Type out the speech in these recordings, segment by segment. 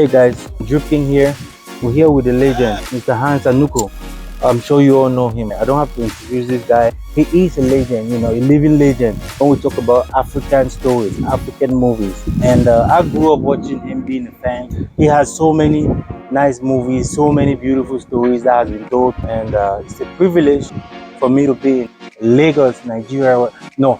Hey guys, Drifting here. We're here with the legend, Mr. Anuku. I'm sure you all know him. I don't have to introduce this guy. He is a legend, you know, a living legend when we talk about African stories, African movies. And I grew up watching him, being a fan. He has so many nice movies, so many beautiful stories that has been told. And it's a privilege for me to be in Lagos, Nigeria. No,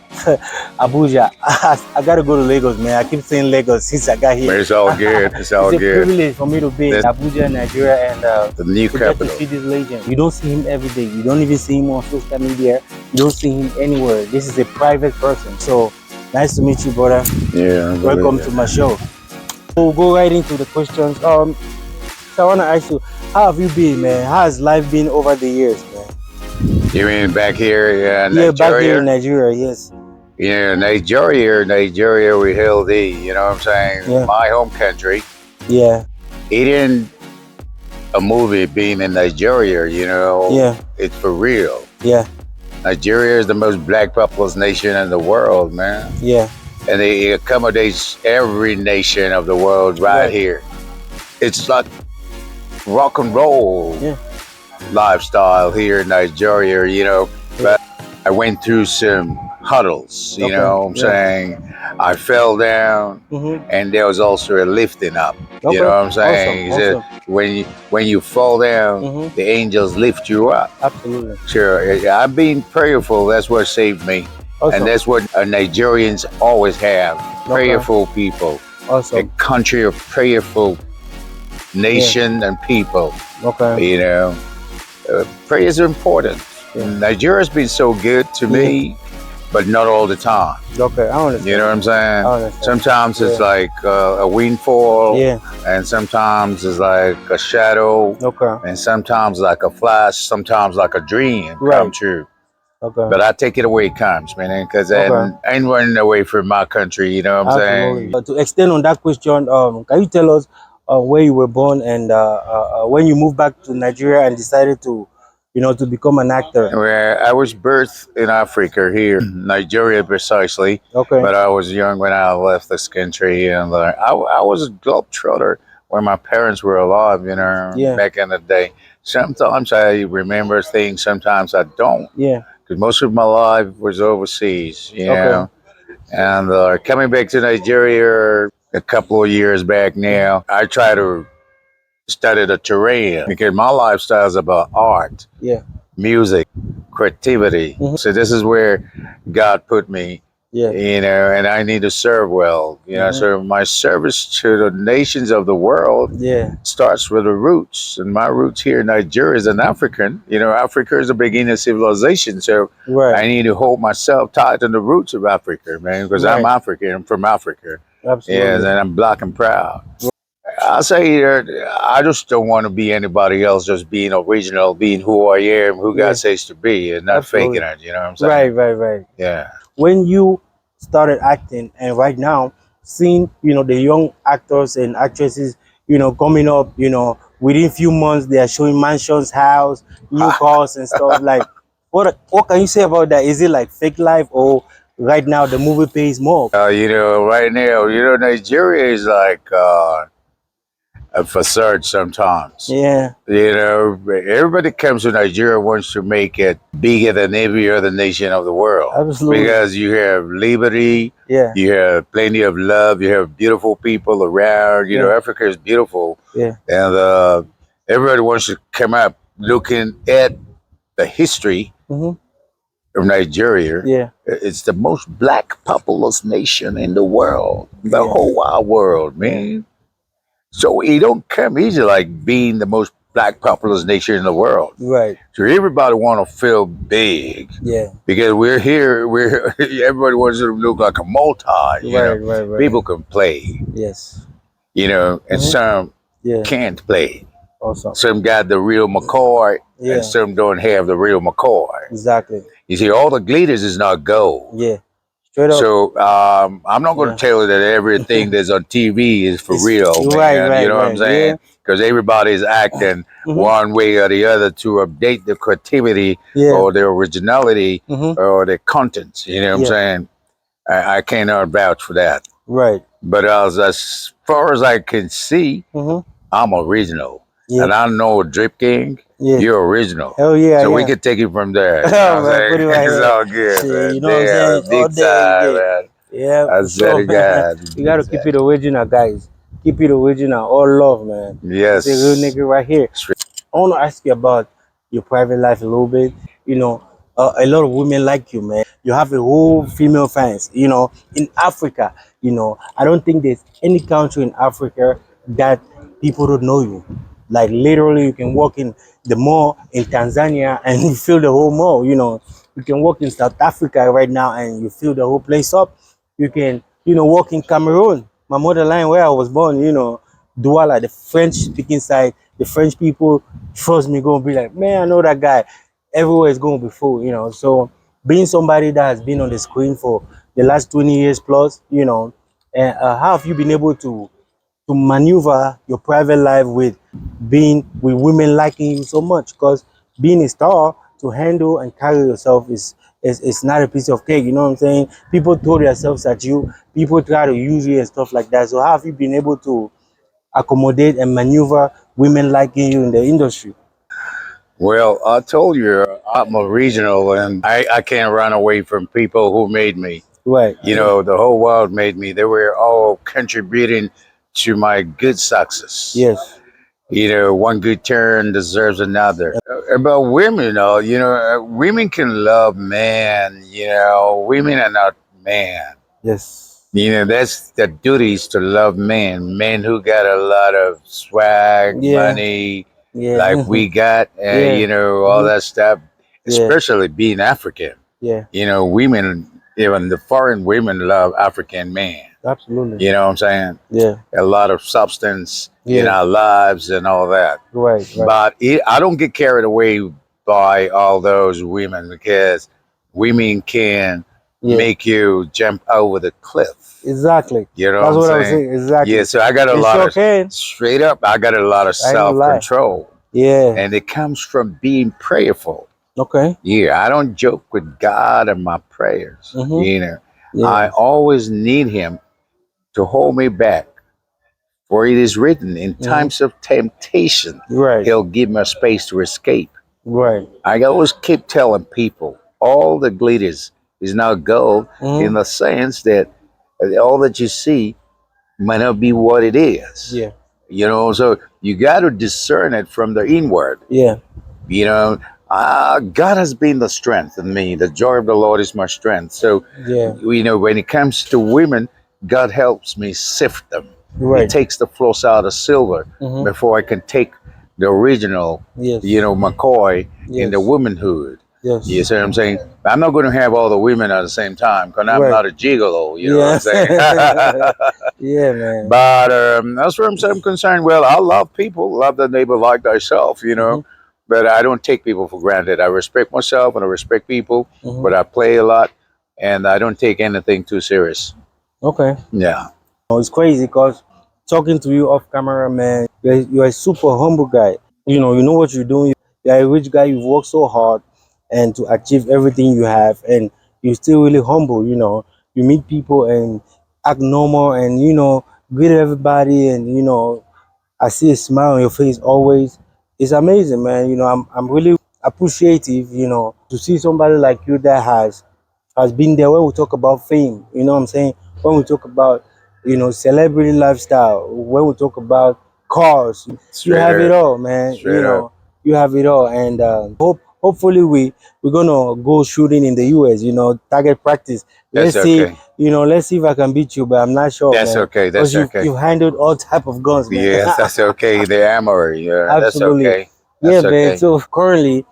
Abuja. I gotta go to Lagos, man. I keep saying Lagos since I got here. But it's all good. It's all It's a good. privilege for me to be in Abuja, Nigeria, and The new to get to capital. see this legend. You don't see him every day. You don't even see him on social media. You don't see him anywhere. This is a private person. So nice to meet you, brother. Yeah. Welcome to my show. We'll go right into the questions. So I want to ask you, how have you been, man? How has life been over the years, man? You mean back here in Yeah, Nigeria? back here in Nigeria, yes. Yeah, Nigeria, we healthy. You know what I'm saying? Yeah. My home country. Yeah. Eating a movie being in Nigeria, you know, Yeah. it's for real. Yeah. Nigeria is the most black populous nation in the world, man. Yeah. And it accommodates every nation of the world right here. It's like rock and roll lifestyle here in Nigeria, you know. But I went through some huddles, you know what I'm saying? I fell down and there was also a lifting up. You know what I'm saying? Awesome. When you fall down, the angels lift you up. Absolutely. Sure. I'm being prayerful. That's what saved me. And that's what Nigerians always have. Prayerful people. A country of prayerful nation and people. You know, prayers are important. Nigeria's been so good to me, but not all the time. I understand. You know what I'm saying? I understand. Sometimes it's like a windfall, and sometimes it's like a shadow, and sometimes like a flash, sometimes like a dream come true. But I take it away it comes, man, because I ain't running away from my country. You know what I'm saying? To extend on that question, can you tell us where you were born and when you moved back to Nigeria and decided to, you know, to become an actor? Well, I was birthed in Africa here, Nigeria precisely. But I was young when I left this country, and I was a globetrotter when my parents were alive, you know, back in the day. Sometimes I remember things, sometimes I don't. Because most of my life was overseas, you know. And coming back to Nigeria a couple of years back now, I try to study the terrain because my lifestyle is about art, music, creativity. So this is where God put me, you know, and I need to serve well. You know, so my service to the nations of the world starts with the roots. And my roots here in Nigeria is an African. You know, Africa is the beginning of civilization. So I need to hold myself tight to the roots of Africa, man, because I'm African. I'm from Africa. Absolutely. And I'm black and proud. I say I just don't want to be anybody else, just being original, being who I am, who God says to be, and not faking it. You know what I'm saying? Right. Yeah. When you started acting, and right now, seeing, you know, the young actors and actresses, you know, coming up, you know, within few months, they are showing mansions, house, new cars and stuff. Like, what can you say about that? Is it like fake life, or right now the movie pays more? You know, right now, you know, Nigeria is like a facade sometimes. Yeah. You know, everybody comes to Nigeria wants to make it bigger than every other nation of the world. Absolutely. Because you have liberty, you have plenty of love, you have beautiful people around. You know, Africa is beautiful. And everybody wants to come up looking at the history of Nigeria. It's the most black populous nation in the world, the whole wide world, man. So it don't come easy like being the most black populous nation in the world. Right. So everybody want to feel big. Because we're here, everybody wants to look like a multi. You know? People can play. You know, and some can't play. Some got the real McCoy, and some don't have the real McCoy. Exactly. You see, all the glitters is not gold. Straight up. So I'm not going to tell you that everything that's on TV is for real, man. You know what I'm saying? Because everybody's acting one way or the other to update the creativity or the originality or the content. You know what I'm saying? I cannot vouch for that. Right. But as far as I can see, I'm original. Yeah. And I know Drip King, Yeah. you're original. Hell yeah. So yeah. we can take it from there. You know what I'm Put it saying? right It's here. all good, Shit, man. you know what I'm Damn, saying? All big day, time, yeah. man. Yeah, I for said sure. it, God. You gotta keep it original, guys. Keep it original. All love, man. Yes. It's a real nigga right here. I want to ask you about your private life a little bit. You know, a lot of women like you, man. You have a whole female fans. You know, in Africa, you know, I don't think there's any country in Africa that people don't know you. Like literally, you can walk in the mall in Tanzania and you fill the whole mall. You know, you can walk in South Africa right now and you fill the whole place up. You can, you know, walk in Cameroon, my motherland where I was born. You know, Douala, the French speaking side, the French people, trust me, gonna be like, man, I know that guy. Everywhere is gonna be full, you know. So being somebody that has been on the screen for the last 20 years plus, you know, and how have you been able to maneuver your private life with being with women liking you so much? Because being a star, to handle and carry yourself is not a piece of cake, you know what I'm saying? People throw themselves at you, people try to use you and stuff like that. So how have you been able to accommodate and maneuver women liking you in the industry? Well, I told you I'm a regional, and I can't run away from people who made me. Right. You know, the whole world made me. They were all contributing to my good success. Yes. You know, one good turn deserves another. About women, women can love men. You know, women are not man. Yes. You know, that's the duties to love men. Men who got a lot of swag, Yeah. money, Yeah. like we got, and, Yeah. you know, all that stuff, Yeah. especially being African. Yeah. You know, women, even the foreign women love African men. Absolutely. You know what I'm saying? Yeah. A lot of substance in Yeah. our lives and all that. Right. Right. But I don't get carried away by all those women, because women can Yeah. make you jump over the cliff. Exactly. You know That's what what I I'm was saying? saying. Exactly. Yeah, so I got a It lot sure of, can. straight up, I got a lot of I ain't gonna lie. self-control. Yeah. And it comes from being prayerful. Okay. Yeah, I don't joke with God and my prayers. You know, I Yeah. always need Him to hold me back. For it is written, in times of temptation, Right. He'll give me a space to escape. Right. I always keep telling people, all the glitters is not gold, in the sense that all that you see might not be what it is. Yeah. You know, so you got to discern it from the inward. Yeah. You know, God has been the strength in me. The joy of the Lord is my strength. So, Yeah. you know, when it comes to women, God helps me sift them. He Right. takes the floss out of silver before I can take the original, Yes. you know, McCoy in the Yes. womanhood. Yes. You see what I'm saying? I'm not going to have all the women at the same time, because I'm Right. not a gigolo. You know what Yeah. I'm saying? Yeah, man. But as far as I'm concerned, well, I love people, love the neighbor like thyself, you know. But I don't take people for granted. I respect myself and I respect people, but I play a lot and I don't take anything too serious. Okay. Yeah. It's crazy because talking to you off camera, man, you're a super humble guy. You know what you're doing. You're a rich guy. You've worked so hard and to achieve everything you have, and you're still really humble. You know, you meet people and act normal, and greet everybody, and I see a smile on your face always. It's amazing, man. I'm really appreciative. To see somebody like you that has been there when we talk about fame. You know what I'm saying? When we talk about, celebrity lifestyle, when we talk about cars, you have it all, man. Straight up. You have it all. And hopefully we're gonna go shooting in the US, target practice. That's Let's see, okay. let's see if I can beat you, but I'm not sure, That's man. okay. Because That's okay. you've handled all type of guns, man. Yes, that's okay. The armory. Yeah, that's Absolutely. okay. Yeah, That's man. okay. So currently,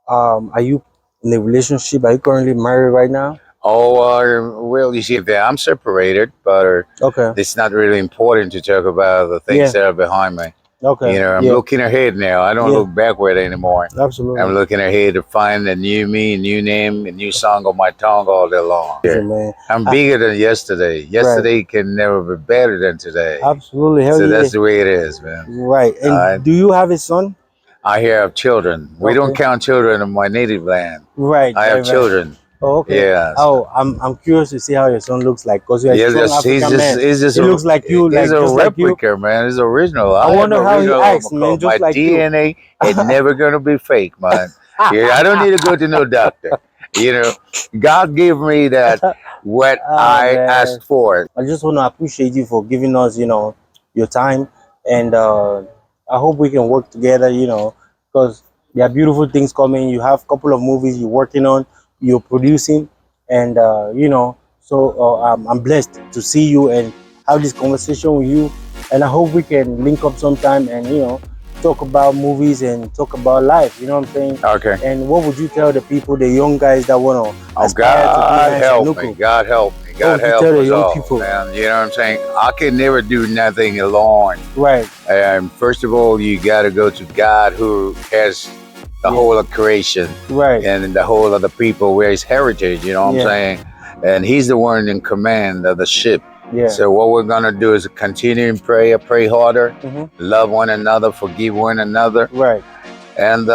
are you in a relationship? Are you currently married right now? Oh, well, you see, I'm separated, but Okay. it's not really important to talk about the things that are behind me. Okay. You know, I'm looking ahead now. I don't look backward anymore. Absolutely. I'm looking ahead to find a new me, a new name, a new song on my tongue all day long. Man. I'm bigger than yesterday. Yesterday can never be better than today. Absolutely. Hell So yeah. that's the way it is, man. Right. And do you have a son? I have children. We don't count children in my native land. Right. I have children. Oh, okay. Yes. Oh, I'm curious to see how your son looks like because you're a Yeah, strong African man. he's just He looks like you, he's like a just like you. replica, man. He's original. I I am wonder how he original of acts, man, McCall. My just like you. DNA is never gonna be fake, man. Yeah, I don't need to go to no doctor. You know, God gave me that what Ah, I man. asked for. I just want to appreciate you for giving us, your time, and I hope we can work together, because there are beautiful things coming. You have a couple of movies you're working on, you're producing, and so I'm blessed to see you and have this conversation with you, and I hope we can link up sometime and talk about movies and talk about life. You know what I'm saying? Okay. And what would you tell the people, the young guys that want to Oh, aspire to be God Hans help me. Anuku? God help me. What God would you help tell the us young all, people? man. You know what I'm saying? I can never do nothing alone. Right. And first of all, you got to go to God, who has the whole of creation, Right. and the whole of the people, where his heritage. You know what I'm saying? And he's the one in command of the ship. Yeah. So what we're gonna do is continue in prayer, pray harder, love one another, forgive one another, Right. and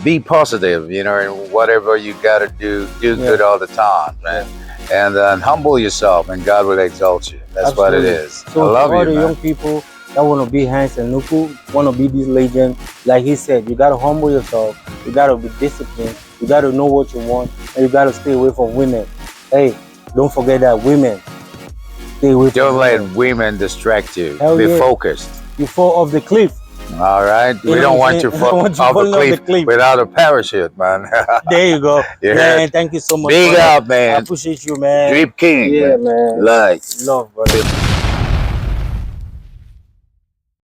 be positive. You know, and whatever you gotta do good all the time, man. And humble yourself, and God will exalt you. That's what it is. So I love for all you, the man. young people that want to be Hans Anuku, want to be this legend, like he said, you got to humble yourself. You got to be disciplined. You got to know what you want, and you got to stay away from women. Hey, don't forget that women. Stay away from Don't let women. women distract you. Hell Be yeah. focused. You fall off the cliff. All right. We don't want you fall off the cliff without a parachute, man. There you go. Yeah. Man, thank you so much. Big brother. up, man. I appreciate you, man. Drip King. Yeah, man. Like. Love, brother.